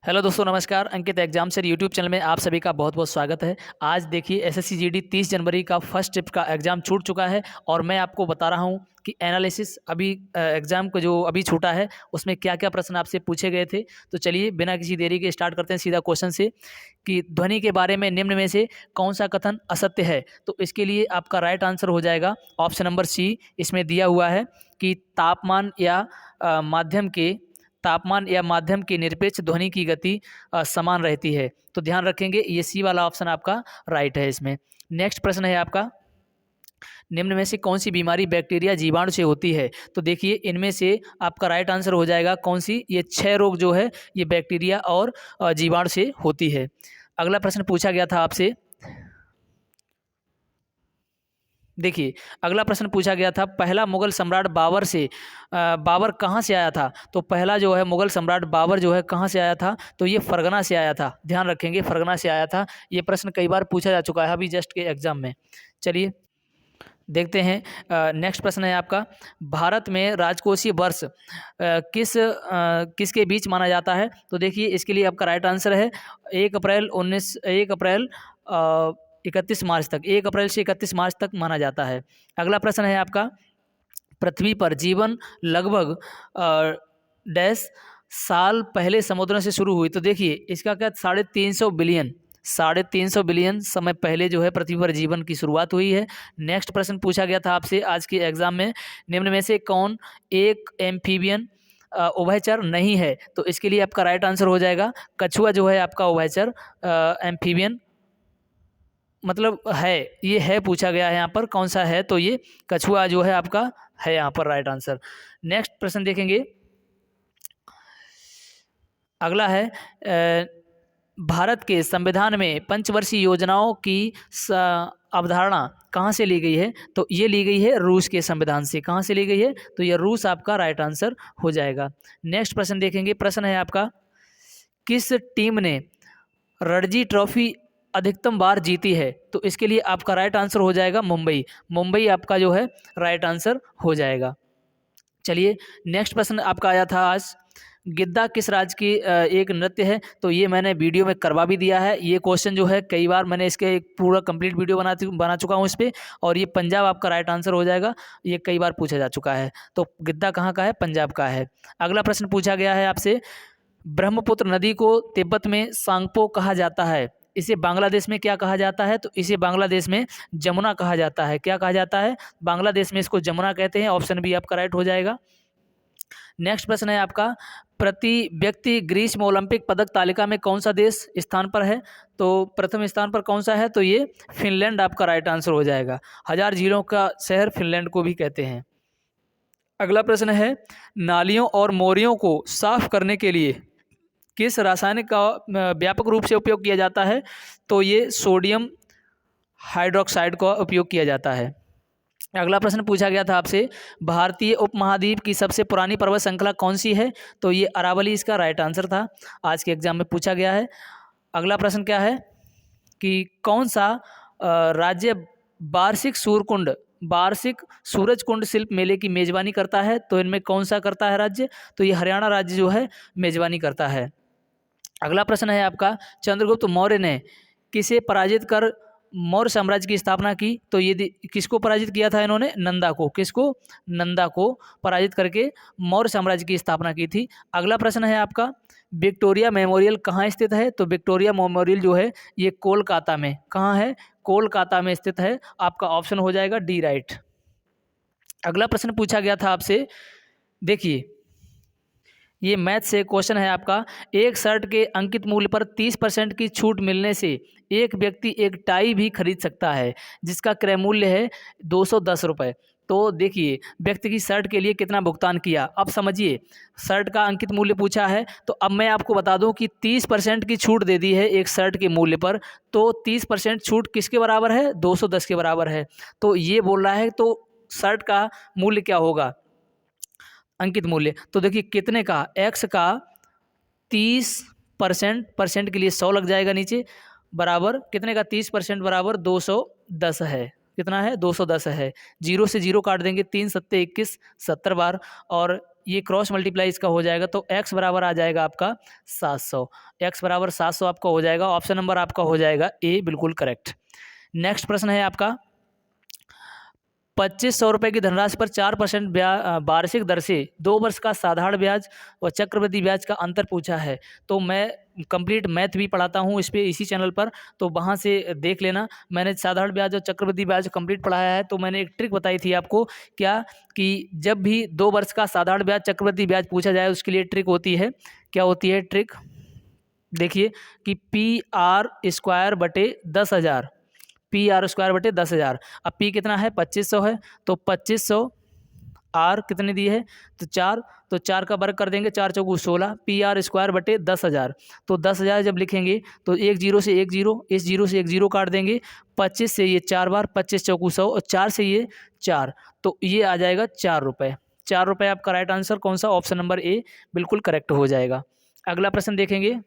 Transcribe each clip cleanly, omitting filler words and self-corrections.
Hello दोस्तों, नमस्कार। अंकित exam sir YouTube channel में आप सभी का बहुत बहुत स्वागत है। आज देखिए एसएससी जीडी 30 जनवरी का फर्स्ट शिफ्ट का एग्ज़ाम छूट चुका है और मैं आपको बता रहा हूं कि एनालिसिस अभी एग्ज़ाम को जो अभी छूटा है उसमें क्या क्या प्रश्न आपसे पूछे गए थे। तो चलिए बिना किसी देरी के स्टार्ट करते हैं सीधा क्वेश्चन से कि ध्वनि के बारे में निम्न में से कौन सा कथन असत्य है। तो इसके लिए आपका राइट आंसर हो जाएगा ऑप्शन नंबर सी। इसमें दिया हुआ है कि तापमान या माध्यम के निरपेक्ष ध्वनि की गति समान रहती है। तो ध्यान रखेंगे ये सी वाला ऑप्शन आपका राइट है इसमें। नेक्स्ट प्रश्न है आपका, निम्न में से कौन सी बीमारी बैक्टीरिया जीवाणु से होती है। तो देखिए इनमें से आपका राइट आंसर हो जाएगा कौन सी, ये 6 रोग जो है ये बैक्टीरिया और जीवाणु से होती है। अगला प्रश्न पूछा गया था आपसे, देखिए अगला प्रश्न पूछा गया था पहला मुगल सम्राट बाबर कहाँ से आया था। तो पहला जो है मुगल सम्राट बाबर जो है कहाँ से आया था, तो ये फरगना से आया था। ध्यान रखेंगे फरगना से आया था। ये प्रश्न कई बार पूछा जा चुका है अभी जस्ट के एग्जाम में। चलिए देखते हैं। नेक्स्ट प्रश्न है आपका, भारत में राजकोषीय वर्ष किसके बीच माना जाता है। तो देखिए इसके लिए आपका राइट आंसर है 31 मार्च तक, 1 अप्रैल से 31 मार्च तक माना जाता है। अगला प्रश्न है आपका, पृथ्वी पर जीवन लगभग डैश साल पहले समुद्र से शुरू हुई। तो देखिए इसका क्या, 350 बिलियन समय पहले जो है पृथ्वी पर जीवन की शुरुआत हुई है। नेक्स्ट प्रश्न पूछा गया था आपसे आज के एग्जाम में, निम्न में से कौन एक एम्फीबियन उभयचर नहीं है। तो इसके लिए आपका राइट आंसर हो जाएगा कछुआ जो है आपका उभयचर एम्फीबियन मतलब है, ये है पूछा गया है यहाँ पर कौन सा है, तो ये कछुआ जो है आपका है यहाँ पर राइट आंसर। नेक्स्ट प्रश्न देखेंगे, अगला है भारत के संविधान में पंचवर्षीय योजनाओं की अवधारणा कहाँ से ली गई है। तो ये ली गई है रूस के संविधान से। कहाँ से ली गई है, तो ये रूस आपका राइट आंसर हो जाएगा। नेक्स्ट प्रश्न देखेंगे, प्रश्न है आपका, किस टीम ने रणजी ट्रॉफी अधिकतम बार जीती है। तो इसके लिए आपका राइट आंसर हो जाएगा मुंबई आपका जो है राइट आंसर हो जाएगा। चलिए नेक्स्ट प्रश्न आपका आया था आज, गिद्दा किस राज्य की एक नृत्य है। तो ये मैंने वीडियो में करवा भी दिया है। ये क्वेश्चन जो है कई बार मैंने इसके एक पूरा कंप्लीट वीडियो बना चुका हूँ इस पर, और ये पंजाब आपका राइट आंसर हो जाएगा। ये कई बार पूछा जा चुका है। तो गिद्दा कहाँ का है, पंजाब का है। अगला प्रश्न पूछा गया है आपसे, ब्रह्मपुत्र नदी को तिब्बत में सांगपो कहा जाता है, इसे बांग्लादेश में क्या कहा जाता है। तो इसे बांग्लादेश में जमुना कहा जाता है। क्या कहा जाता है, बांग्लादेश में इसको जमुना कहते हैं। ऑप्शन बी आपका राइट हो जाएगा। नेक्स्ट प्रश्न है आपका, प्रति व्यक्ति ग्रीष्म ओलंपिक पदक तालिका में कौन सा देश स्थान पर है। तो प्रथम स्थान पर कौन सा है, तो ये फिनलैंड आपका राइट आंसर हो जाएगा। 1000 झीलों का शहर फिनलैंड को भी कहते हैं। अगला प्रश्न है, नालियों और मोरियों को साफ करने के लिए किस रासायनिक का व्यापक रूप से उपयोग किया जाता है। तो ये सोडियम हाइड्रोक्साइड का उपयोग किया जाता है। अगला प्रश्न पूछा गया था आपसे, भारतीय उपमहाद्वीप की सबसे पुरानी पर्वत श्रृंखला कौन सी है। तो ये अरावली इसका राइट आंसर था, आज के एग्जाम में पूछा गया है। अगला प्रश्न क्या है कि कौन सा राज्य वार्षिक सूरज कुंड शिल्प मेले की मेजबानी करता है। तो इनमें कौन सा करता है राज्य, तो ये हरियाणा राज्य जो है मेजबानी करता है। अगला प्रश्न है आपका, चंद्रगुप्त मौर्य ने किसे पराजित कर मौर्य साम्राज्य की स्थापना की। तो ये किसको पराजित किया था इन्होंने, नंदा को। किसको, नंदा को पराजित करके मौर्य साम्राज्य की स्थापना की थी। अगला प्रश्न है आपका, विक्टोरिया मेमोरियल कहाँ स्थित है। तो विक्टोरिया मेमोरियल जो है ये कोलकाता में, कहाँ है, कोलकाता में स्थित है। आपका ऑप्शन हो जाएगा डी राइट। अगला प्रश्न पूछा गया था आपसे, देखिए ये मैथ से क्वेश्चन है आपका, एक शर्ट के अंकित मूल्य पर 30% की छूट मिलने से एक व्यक्ति एक टाई भी खरीद सकता है जिसका क्रय मूल्य है 210 रुपये। तो देखिए व्यक्ति की शर्ट के लिए कितना भुगतान किया। अब समझिए शर्ट का अंकित मूल्य पूछा है, तो अब मैं आपको बता दूं कि 30% की छूट दे दी है एक शर्ट के मूल्य पर। तो 30% छूट किसके बराबर है, 210 के बराबर है। तो ये बोल रहा है तो शर्ट का मूल्य क्या होगा, अंकित मूल्य। तो देखिए कितने का, एक्स का 30% के लिए 100 लग जाएगा नीचे, बराबर कितने का, 30% बराबर 210 है। कितना है, 210 है। जीरो से जीरो काट देंगे, 3 सत्ते 21, 70 बार, और ये क्रॉस मल्टीप्लाई इसका हो जाएगा, तो x बराबर आ जाएगा आपका 700। x बराबर 700 आपका हो जाएगा, ऑप्शन नंबर आपका हो जाएगा ए, बिल्कुल करेक्ट। नेक्स्ट प्रश्न है आपका, 2500 रुपये की धनराशि पर 4% वार्षिक दर से 2 वर्ष का साधारण ब्याज और चक्रवृद्धि ब्याज का अंतर पूछा है। तो मैं कंप्लीट मैथ भी पढ़ाता हूँ इस पे, इसी चैनल पर, तो वहाँ से देख लेना। मैंने साधारण ब्याज और चक्रवृद्धि ब्याज कंप्लीट पढ़ाया है। तो मैंने एक ट्रिक बताई थी आपको, क्या कि जब भी 2 वर्ष का साधारण ब्याज चक्रवृद्धि ब्याज पूछा जाए, उसके लिए ट्रिक होती है। क्या होती है ट्रिक? देखिए कि PR² बटे 10,000, PR² बटे 10,000। अब P कितना है? 2500 है, तो 2500 R कितने दी है? तो 4, तो 4 का वर्ग कर देंगे, 4 चौगु 16, PR² बटे 10,000। तो 10,000 जब लिखेंगे तो एक जीरो से एक जीरो, इस जीरो से एक जीरो काट देंगे, 25 से ये 4 बार, 25 चौगु 100 और 4 से ये 4, तो ये आ जाएगा 4 रुपये। 4 रुपये आपका राइट आंसर कौन सा? ऑप्शन नंबर ए बिल्कुल करेक्ट हो जाएगा। अगला प्रश्न देखेंगे।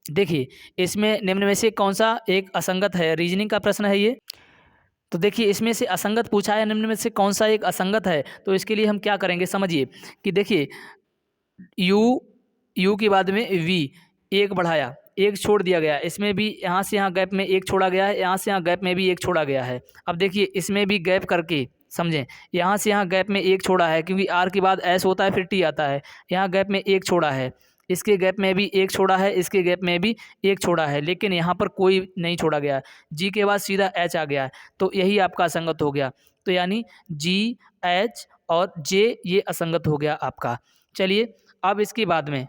देखिए इसमें निम्न में से कौन सा एक असंगत है? रीजनिंग का प्रश्न है ये। तो देखिए इसमें से असंगत पूछा है, निम्न में से कौन सा एक असंगत है? तो इसके लिए हम क्या करेंगे, समझिए कि देखिए यू के बाद में वी, एक बढ़ाया, एक छोड़ दिया गया, इसमें भी यहाँ से यहाँ गैप में एक छोड़ा गया है, यहाँ से यहाँ गैप में भी एक छोड़ा गया है। अब देखिए इसमें भी गैप करके समझें, यहाँ से यहाँ गैप में एक छोड़ा है, क्योंकि आर के बाद एस होता है फिर टी आता है, यहाँ गैप में एक छोड़ा है, इसके गैप में भी एक छोड़ा है, इसके गैप में भी एक छोड़ा है, लेकिन यहाँ पर कोई नहीं छोड़ा गया है। जी के बाद सीधा एच आ गया है, तो यही आपका असंगत हो गया। तो यानी जी, एच और जे ये असंगत हो गया आपका। चलिए अब इसके बाद में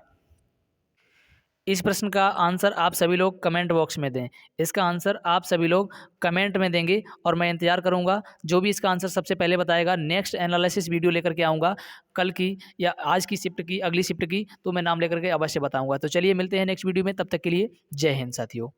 इस प्रश्न का आंसर आप सभी लोग कमेंट बॉक्स में दें। इसका आंसर आप सभी लोग कमेंट में देंगे और मैं इंतज़ार करूंगा। जो भी इसका आंसर सबसे पहले बताएगा, नेक्स्ट एनालिसिस वीडियो लेकर के आऊँगा, कल की या आज की शिफ्ट की, अगली शिफ्ट की, तो मैं नाम लेकर के अवश्य बताऊँगा। तो चलिए मिलते हैं नेक्स्ट वीडियो में, तब तक के लिए जय हिंद साथियों।